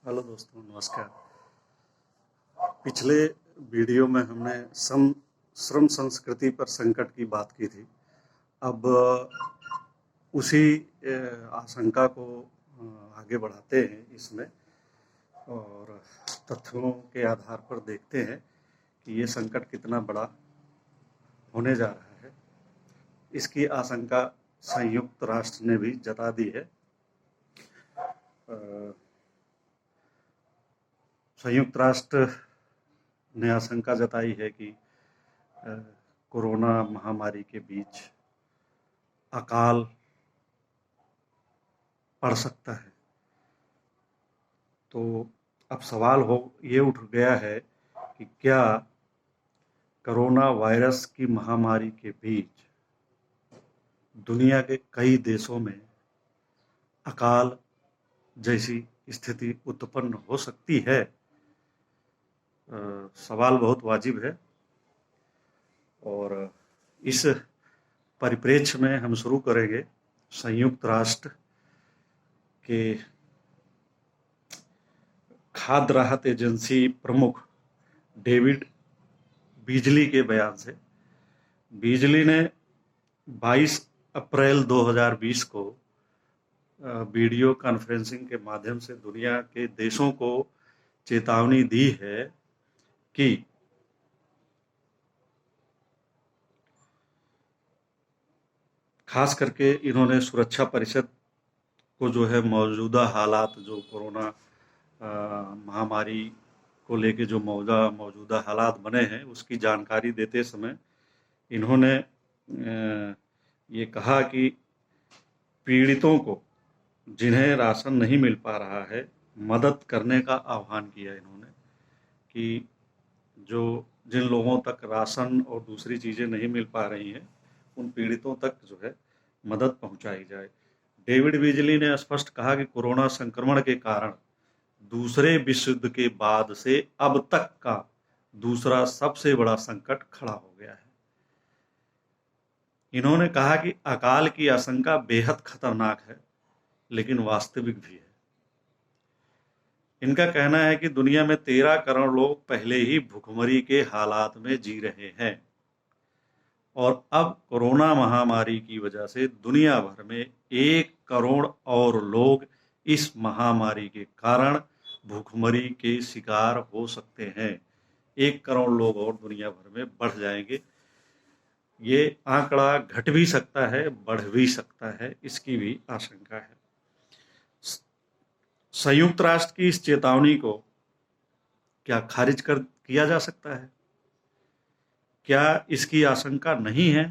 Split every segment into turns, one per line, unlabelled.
Hello दोस्तों, नमस्कार। पिछले वीडियो में हमने श्रम संस्कृति पर संकट की बात की थी। अब उसी आशंका को आगे बढ़ाते हैं इसमें और तथ्यों के आधार पर देखते हैं कि ये संकट कितना बड़ा होने जा रहा है। इसकी आशंका संयुक्त राष्ट्र ने भी जता दी है। संयुक्त राष्ट्र ने आशंका जताई है कि कोरोना महामारी के बीच अकाल पड़ सकता है। तो अब सवाल ये उठ गया है कि क्या कोरोना वायरस की महामारी के बीच दुनिया के कई देशों में अकाल जैसी स्थिति उत्पन्न हो सकती है। सवाल बहुत वाजिब है और इस परिप्रेक्ष्य में हम शुरू करेंगे संयुक्त राष्ट्र के खाद्य राहत एजेंसी प्रमुख डेविड बीजली के बयान से। बीजली ने 22 अप्रैल 2020 को वीडियो कॉन्फ्रेंसिंग के माध्यम से दुनिया के देशों को चेतावनी दी है कि खास करके इन्होंने सुरक्षा परिषद को जो है मौजूदा हालात, जो कोरोना महामारी को लेके जो मौजूदा हालात बने हैं उसकी जानकारी देते समय इन्होंने ये कहा कि पीड़ितों को जिन्हें राशन नहीं मिल पा रहा है मदद करने का आह्वान किया इन्होंने कि जिन लोगों तक राशन और दूसरी चीज़ें नहीं मिल पा रही हैं उन पीड़ितों तक जो है मदद पहुंचाई जाए। डेविड बीजली ने स्पष्ट कहा कि कोरोना संक्रमण के कारण दूसरे विश्व युद्ध के बाद से अब तक का दूसरा सबसे बड़ा संकट खड़ा हो गया है। इन्होंने कहा कि अकाल की आशंका बेहद खतरनाक है लेकिन वास्तविक भी है। इनका कहना है कि दुनिया में 13 करोड़ लोग पहले ही भुखमरी के हालात में जी रहे हैं और अब कोरोना महामारी की वजह से दुनिया भर में 1 करोड़ और लोग इस महामारी के कारण भुखमरी के शिकार हो सकते हैं। 1 करोड़ लोग और दुनिया भर में बढ़ जाएंगे। ये आंकड़ा घट भी सकता है, बढ़ भी सकता है, इसकी भी आशंका है। संयुक्त राष्ट्र की इस चेतावनी को क्या खारिज कर किया जा सकता है? क्या इसकी आशंका नहीं है?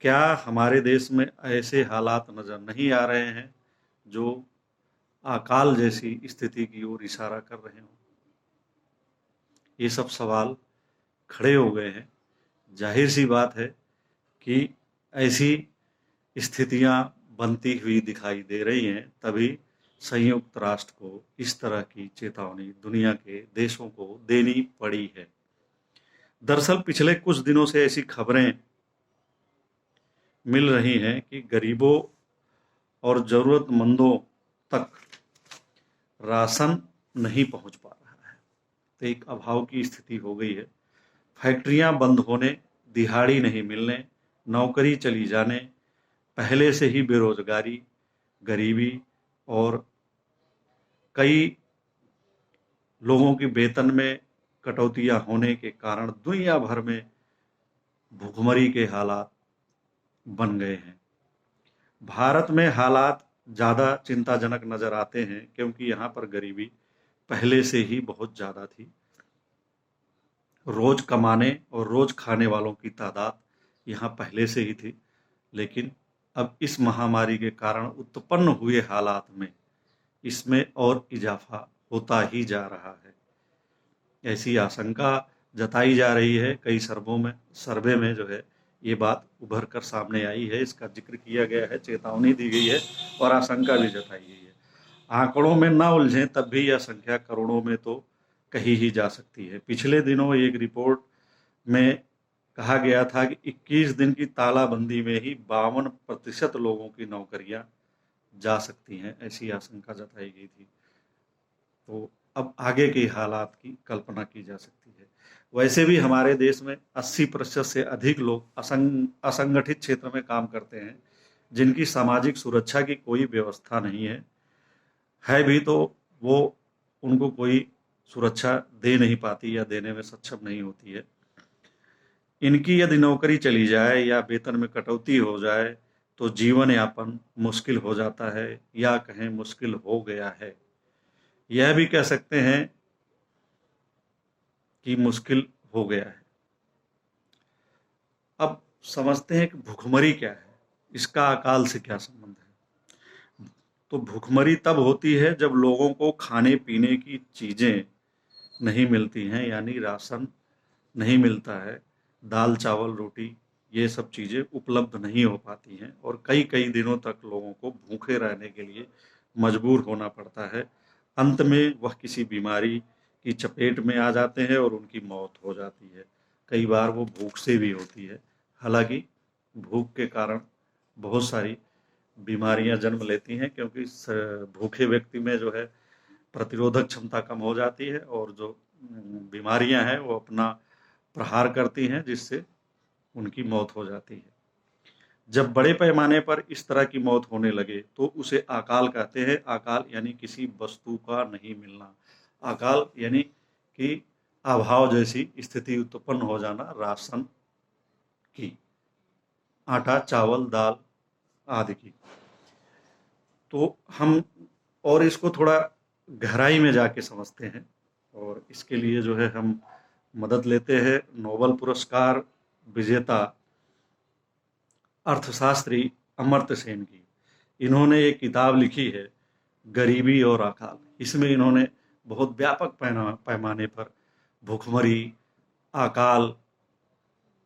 क्या हमारे देश में ऐसे हालात नजर नहीं आ रहे हैं जो अकाल जैसी स्थिति की ओर इशारा कर रहे हों? ये सब सवाल खड़े हो गए हैं। जाहिर सी बात है कि ऐसी स्थितियां बनती हुई दिखाई दे रही हैं, तभी संयुक्त राष्ट्र को इस तरह की चेतावनी दुनिया के देशों को देनी पड़ी है। दरअसल पिछले कुछ दिनों से ऐसी खबरें मिल रही हैं कि गरीबों और जरूरतमंदों तक राशन नहीं पहुंच पा रहा है। तो एक अभाव की स्थिति हो गई है। फैक्ट्रियां बंद होने, दिहाड़ी नहीं मिलने, नौकरी चली जाने, पहले से ही बेरोजगारी, गरीबी और कई लोगों की वेतन में कटौतियां होने के कारण दुनिया भर में भुखमरी के हालात बन गए हैं। भारत में हालात ज़्यादा चिंताजनक नजर आते हैं क्योंकि यहाँ पर गरीबी पहले से ही बहुत ज़्यादा थी। रोज कमाने और रोज खाने वालों की तादाद यहाँ पहले से ही थी, लेकिन अब इस महामारी के कारण उत्पन्न हुए हालात में इसमें और इजाफा होता ही जा रहा है। ऐसी आशंका जताई जा रही है। कई सर्वे में जो है ये बात उभर कर सामने आई है, इसका जिक्र किया गया है, चेतावनी दी गई है और आशंका भी जताई गई है। आंकड़ों में न उलझें तब भी यह संख्या करोड़ों में तो कही ही जा सकती है। पिछले दिनों एक रिपोर्ट में कहा गया था कि 21 दिन की तालाबंदी में ही 52% लोगों की नौकरियां जा सकती हैं, ऐसी आशंका जताई गई थी। तो अब आगे के हालात की कल्पना की जा सकती है। वैसे भी हमारे देश में 80% से अधिक लोग असंगठित क्षेत्र में काम करते हैं, जिनकी सामाजिक सुरक्षा की कोई व्यवस्था नहीं है भी तो वो उनको कोई सुरक्षा दे नहीं पाती या देने में सक्षम नहीं होती है। इनकी यदि नौकरी चली जाए या वेतन में कटौती हो जाए तो जीवन यापन मुश्किल हो जाता है, या कहें मुश्किल हो गया है। यह भी कह सकते हैं कि मुश्किल हो गया है। अब समझते हैं कि भुखमरी क्या है, इसका अकाल से क्या संबंध है। तो भुखमरी तब होती है जब लोगों को खाने पीने की चीजें नहीं मिलती हैं, यानी राशन नहीं मिलता है, दाल चावल रोटी ये सब चीजें उपलब्ध नहीं हो पाती हैं और कई कई दिनों तक लोगों को भूखे रहने के लिए मजबूर होना पड़ता है। अंत में वह किसी बीमारी की चपेट में आ जाते हैं और उनकी मौत हो जाती है। कई बार वो भूख से भी होती है। हालांकि भूख के कारण बहुत सारी बीमारियां जन्म लेती हैं, क्योंकि भूखे व्यक्ति में जो है प्रतिरोधक क्षमता कम हो जाती है और जो बीमारियां हैं वो अपना प्रहार करती हैं, जिससे उनकी मौत हो जाती है। जब बड़े पैमाने पर इस तरह की मौत होने लगे तो उसे अकाल कहते हैं। अकाल यानी किसी वस्तु का नहीं मिलना। अकाल यानी कि अभाव जैसी स्थिति उत्पन्न हो जाना राशन की, आटा चावल दाल आदि की। तो हम और इसको थोड़ा गहराई में जाके समझते हैं और इसके लिए जो है हम मदद लेते हैं नोबेल पुरस्कार विजेता अर्थशास्त्री अमर्त्य सेन की। इन्होंने एक किताब लिखी है गरीबी और अकाल। इसमें इन्होंने बहुत व्यापक पैमाने पर भूखमरी अकाल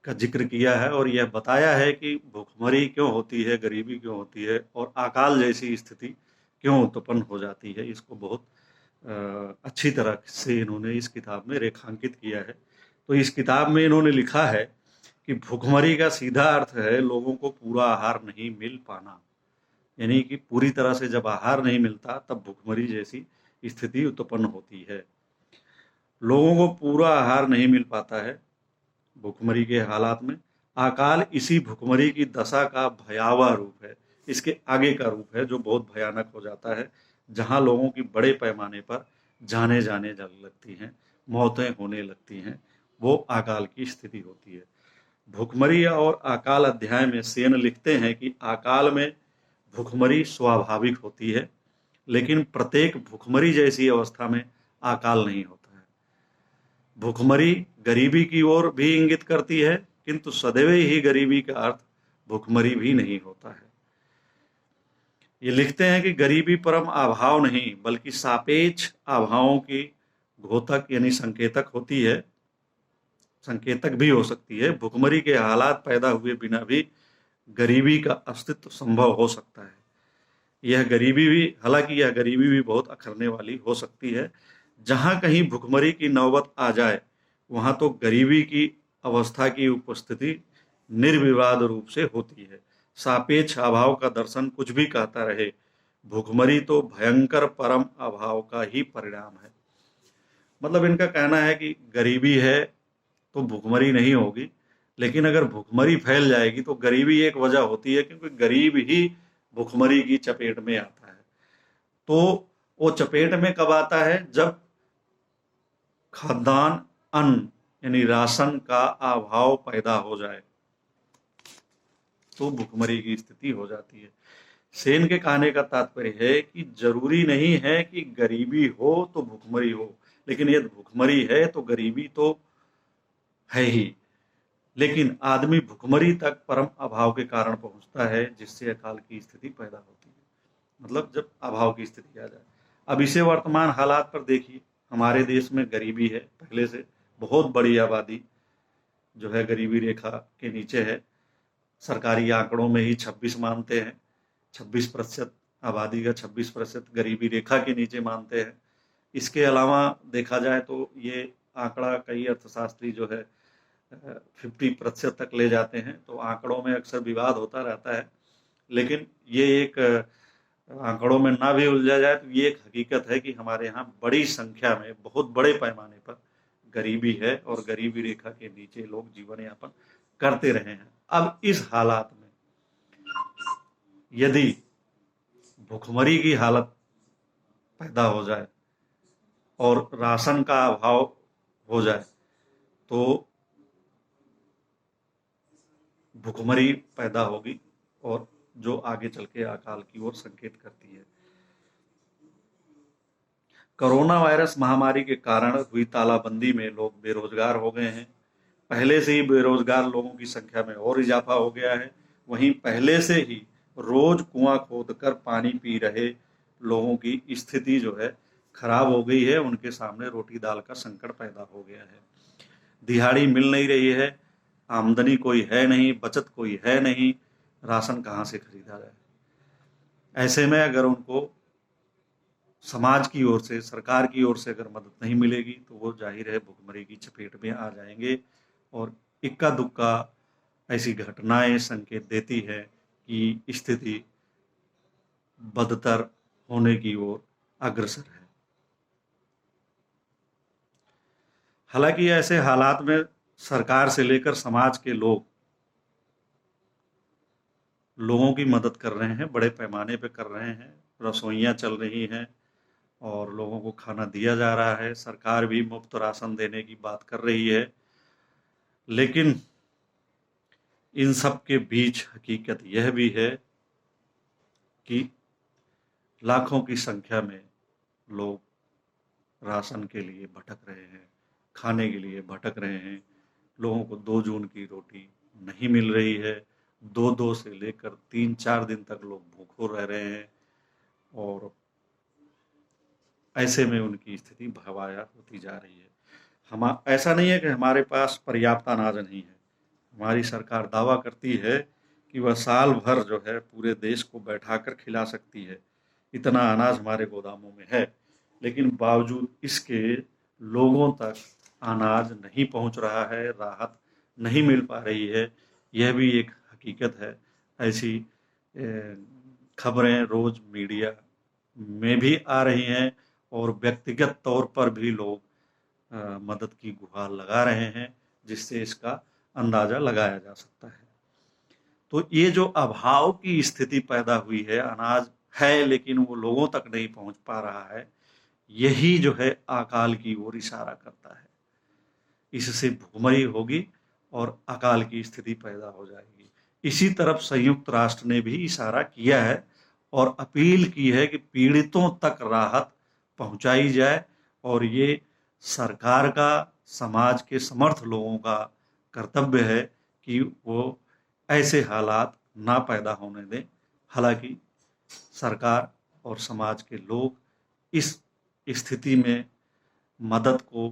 का जिक्र किया है और यह बताया है कि भूखमरी क्यों होती है, गरीबी क्यों होती है और अकाल जैसी स्थिति क्यों उत्पन्न हो जाती है। इसको बहुत अच्छी तरह से इन्होंने इस किताब में रेखांकित किया है। तो इस किताब में इन्होंने लिखा है कि भूखमरी का सीधा अर्थ है लोगों को पूरा आहार नहीं मिल पाना, यानी कि पूरी तरह से जब आहार नहीं मिलता तब भूखमरी जैसी स्थिति उत्पन्न होती है। लोगों को पूरा आहार नहीं मिल पाता है भूखमरी के हालात में। अकाल इसी भूखमरी की दशा का भयावह रूप है, इसके आगे का रूप है जो बहुत भयानक हो जाता है, जहां लोगों की बड़े पैमाने पर जाने लगती हैं, मौतें होने लगती हैं। वो अकाल की स्थिति होती है। भूखमरी और अकाल अध्याय में सेन लिखते हैं कि अकाल में भूखमरी स्वाभाविक होती है, लेकिन प्रत्येक भूखमरी जैसी अवस्था में अकाल नहीं होता है। भूखमरी गरीबी की ओर भी इंगित करती है, किंतु सदैव ही गरीबी का अर्थ भूखमरी भी नहीं होता है। ये लिखते हैं कि गरीबी परम अभाव नहीं बल्कि सापेक्ष अभावों की घोतक यानी संकेतक होती है, संकेतक भी हो सकती है। भूखमरी के हालात पैदा हुए बिना भी गरीबी का अस्तित्व संभव हो सकता है। हालांकि यह गरीबी भी बहुत अखरने वाली हो सकती है। जहां कहीं भूखमरी की नौबत आ जाए वहां तो गरीबी की अवस्था की उपस्थिति निर्विवाद रूप से होती है। सापेक्ष अभाव का दर्शन कुछ भी कहता रहे, भूखमरी तो भयंकर परम अभाव का ही परिणाम है। मतलब इनका कहना है कि गरीबी है तो भूखमरी नहीं होगी, लेकिन अगर भूखमरी फैल जाएगी तो गरीबी एक वजह होती है, क्योंकि गरीब ही भूखमरी की चपेट में आता है। तो वो चपेट में कब आता है? जब खाद्यान्न अन्न यानी राशन का अभाव पैदा हो जाए तो भूखमरी की स्थिति हो जाती है। सेन के कहने का तात्पर्य है कि जरूरी नहीं है कि गरीबी हो तो भूखमरी हो, लेकिन यदि भूखमरी है तो गरीबी तो है ही। लेकिन आदमी भूखमरी तक परम अभाव के कारण पहुंचता है, जिससे अकाल की स्थिति पैदा होती है। मतलब जब अभाव की स्थिति आ जाए। अब इसे वर्तमान हालात पर देखिए। हमारे देश में गरीबी है, पहले से बहुत बड़ी आबादी जो है गरीबी रेखा के नीचे है। सरकारी आंकड़ों में ही 26 मानते हैं, 26% आबादी का 26% गरीबी रेखा के नीचे मानते हैं। इसके अलावा देखा जाए तो ये आंकड़ा कई अर्थशास्त्री जो है 50% तक ले जाते हैं। तो आंकड़ों में अक्सर विवाद होता रहता है, लेकिन ये एक आंकड़ों में ना भी उलझा जाए तो ये एक हकीकत है कि हमारे यहाँ बड़ी संख्या में, बहुत बड़े पैमाने पर गरीबी है और गरीबी रेखा के नीचे लोग जीवन यापन करते रहे हैं। अब इस हालात में यदि भुखमरी की हालत पैदा हो जाए और राशन का अभाव हो जाए तो भुखमरी पैदा होगी और जो आगे चल के अकाल की ओर संकेत करती है। कोरोना वायरस महामारी के कारण हुई तालाबंदी में लोग बेरोजगार हो गए हैं। पहले से ही बेरोजगार लोगों की संख्या में और इजाफा हो गया है। वहीं पहले से ही रोज कुआं खोदकर पानी पी रहे लोगों की स्थिति जो है खराब हो गई है। उनके सामने रोटी दाल का संकट पैदा हो गया है। दिहाड़ी मिल नहीं रही है, आमदनी कोई है नहीं, बचत कोई है नहीं, राशन कहाँ से खरीदा जाए। ऐसे में अगर उनको समाज की ओर से, सरकार की ओर से अगर मदद नहीं मिलेगी तो वो जाहिर है भुखमरी की चपेट में आ जाएंगे। और इक्का दुक्का ऐसी घटनाएं संकेत देती है कि स्थिति बदतर होने की ओर अग्रसर है। हालांकि ऐसे हालात में सरकार से लेकर समाज के लोगों की मदद कर रहे हैं, बड़े पैमाने पे कर रहे हैं। रसोइयां चल रही हैं और लोगों को खाना दिया जा रहा है। सरकार भी मुफ्त राशन देने की बात कर रही है। लेकिन इन सब के बीच हकीकत यह भी है कि लाखों की संख्या में लोग राशन के लिए भटक रहे हैं, खाने के लिए भटक रहे हैं। लोगों को 2 जून की रोटी नहीं मिल रही है। 2-2 से लेकर 3-4 दिन तक लोग भूखों रह रहे हैं और ऐसे में उनकी स्थिति भयावह होती जा रही है। हम ऐसा नहीं है कि हमारे पास पर्याप्त अनाज नहीं है। हमारी सरकार दावा करती है कि वह साल भर जो है पूरे देश को बैठाकर खिला सकती है, इतना अनाज हमारे गोदामों में है। लेकिन बावजूद इसके लोगों तक अनाज नहीं पहुंच रहा है, राहत नहीं मिल पा रही है। यह भी एक हकीकत है। ऐसी खबरें रोज मीडिया में भी आ रही हैं और व्यक्तिगत तौर पर भी लोग मदद की गुहार लगा रहे हैं, जिससे इसका अंदाजा लगाया जा सकता है। तो ये जो अभाव की स्थिति पैदा हुई है, अनाज है लेकिन वो लोगों तक नहीं पहुंच पा रहा है, यही जो है अकाल की ओर इशारा करता है। इससे भूखमरी होगी और अकाल की स्थिति पैदा हो जाएगी। इसी तरफ संयुक्त राष्ट्र ने भी इशारा किया है और अपील की है कि पीड़ितों तक राहत पहुंचाई जाए और ये सरकार का, समाज के समर्थ लोगों का कर्तव्य है कि वो ऐसे हालात ना पैदा होने दें। हालांकि सरकार और समाज के लोग इस स्थिति में मदद को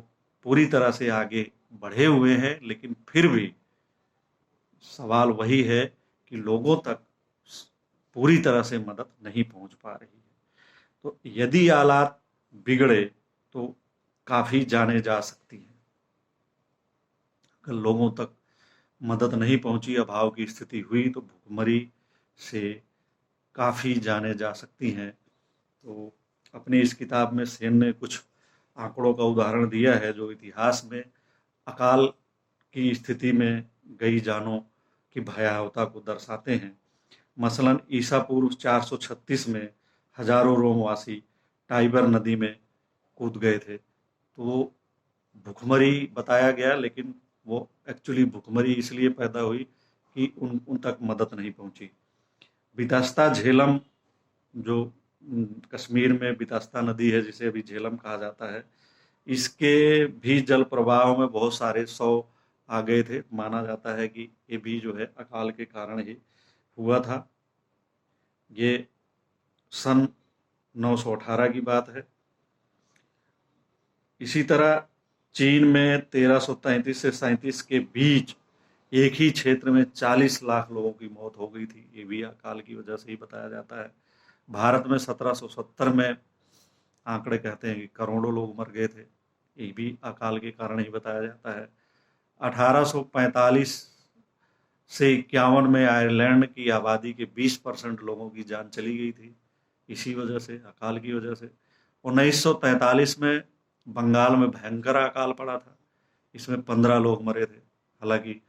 पूरी तरह से आगे बढ़े हुए हैं, लेकिन फिर भी सवाल वही है कि लोगों तक पूरी तरह से मदद नहीं पहुंच पा रही है। तो यदि हालात बिगड़े तो काफी जाने जा सकती हैं। अगर लोगों तक मदद नहीं पहुंची, अभाव की स्थिति हुई तो भुखमरी से काफी जाने जा सकती हैं। तो अपनी इस किताब में सेन ने कुछ आंकड़ों का उदाहरण दिया है जो इतिहास में अकाल की स्थिति में गई जानों की भयावहता को दर्शाते हैं। मसलन ईसा पूर्व 436 में हजारों रोमवासी टाइबर नदी में कूद गए थे। तो भुखमरी बताया गया, लेकिन वो एक्चुअली भुखमरी इसलिए पैदा हुई कि उन तक मदद नहीं पहुंची। बितास्ता झेलम, जो कश्मीर में बितास्ता नदी है जिसे अभी झेलम कहा जाता है, इसके भी जल प्रवाह में बहुत सारे 100 आ गए थे। माना जाता है कि ये भी जो है अकाल के कारण ही हुआ था। ये सन 918 की बात है। इसी तरह चीन में 1333 से 37 के बीच एक ही क्षेत्र में 40 लाख लोगों की मौत हो गई थी। ये भी अकाल की वजह से ही बताया जाता है। भारत में 1770 में आंकड़े कहते हैं कि करोड़ों लोग मर गए थे। ये भी अकाल के कारण ही बताया जाता है। 1845 से 51 में आयरलैंड की आबादी के 20% लोगों की जान चली गई थी। इसी वजह से, अकाल की वजह से। 1943 में बंगाल में भयंकर अकाल पड़ा था, इसमें 15 लोग मरे थे। हालांकि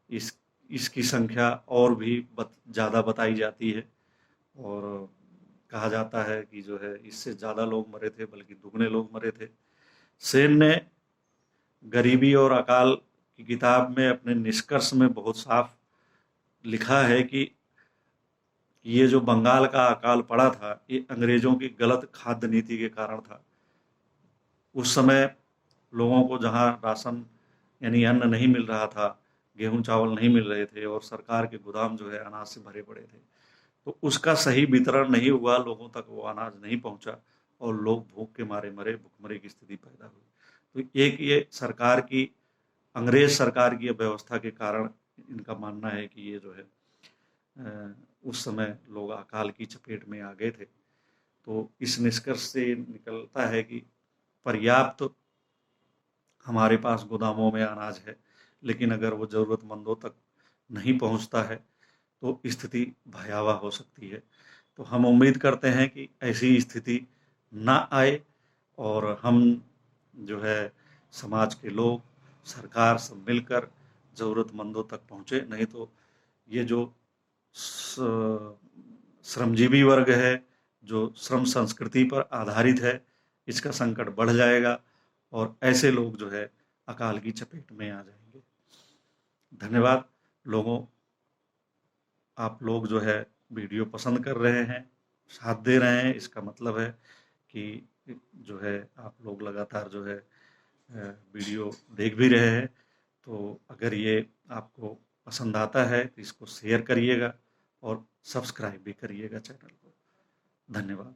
इस इसकी संख्या और भी ज़्यादा बताई जाती है, और कहा जाता है कि जो है इससे ज़्यादा लोग मरे थे, बल्कि दुगने लोग मरे थे। सेन ने गरीबी और अकाल की किताब में अपने निष्कर्ष में बहुत साफ लिखा है कि ये जो बंगाल का अकाल पड़ा था, ये अंग्रेजों की गलत खाद्य नीति के कारण था। उस समय लोगों को जहाँ राशन यानी अन्न नहीं मिल रहा था, गेहूं चावल नहीं मिल रहे थे, और सरकार के गोदाम जो है अनाज से भरे पड़े थे, तो उसका सही वितरण नहीं हुआ, लोगों तक वो अनाज नहीं पहुंचा, और लोग भूख के मारे मरे, भुखमरी की स्थिति पैदा हुई। तो एक ये सरकार की, अंग्रेज सरकार की व्यवस्था के कारण इनका मानना है कि ये जो है उस समय लोग अकाल की चपेट में आ गए थे। तो इस निष्कर्ष से निकलता है कि पर्याप्त हमारे पास गोदामों में अनाज है, लेकिन अगर वो ज़रूरतमंदों तक नहीं पहुंचता है तो स्थिति भयावह हो सकती है। तो हम उम्मीद करते हैं कि ऐसी स्थिति ना आए, और हम जो है समाज के लोग, सरकार सब मिलकर ज़रूरतमंदों तक पहुँचे। नहीं तो ये जो श्रमजीवी वर्ग है, जो श्रम संस्कृति पर आधारित है, इसका संकट बढ़ जाएगा, और ऐसे लोग जो है अकाल की चपेट में आ जाएंगे। धन्यवाद लोगों, आप लोग जो है वीडियो पसंद कर रहे हैं, साथ दे रहे हैं, इसका मतलब है कि जो है आप लोग लगातार जो है वीडियो देख भी रहे हैं। तो अगर ये आपको पसंद आता है तो इसको शेयर करिएगा, और सब्सक्राइब भी करिएगा चैनल को। धन्यवाद।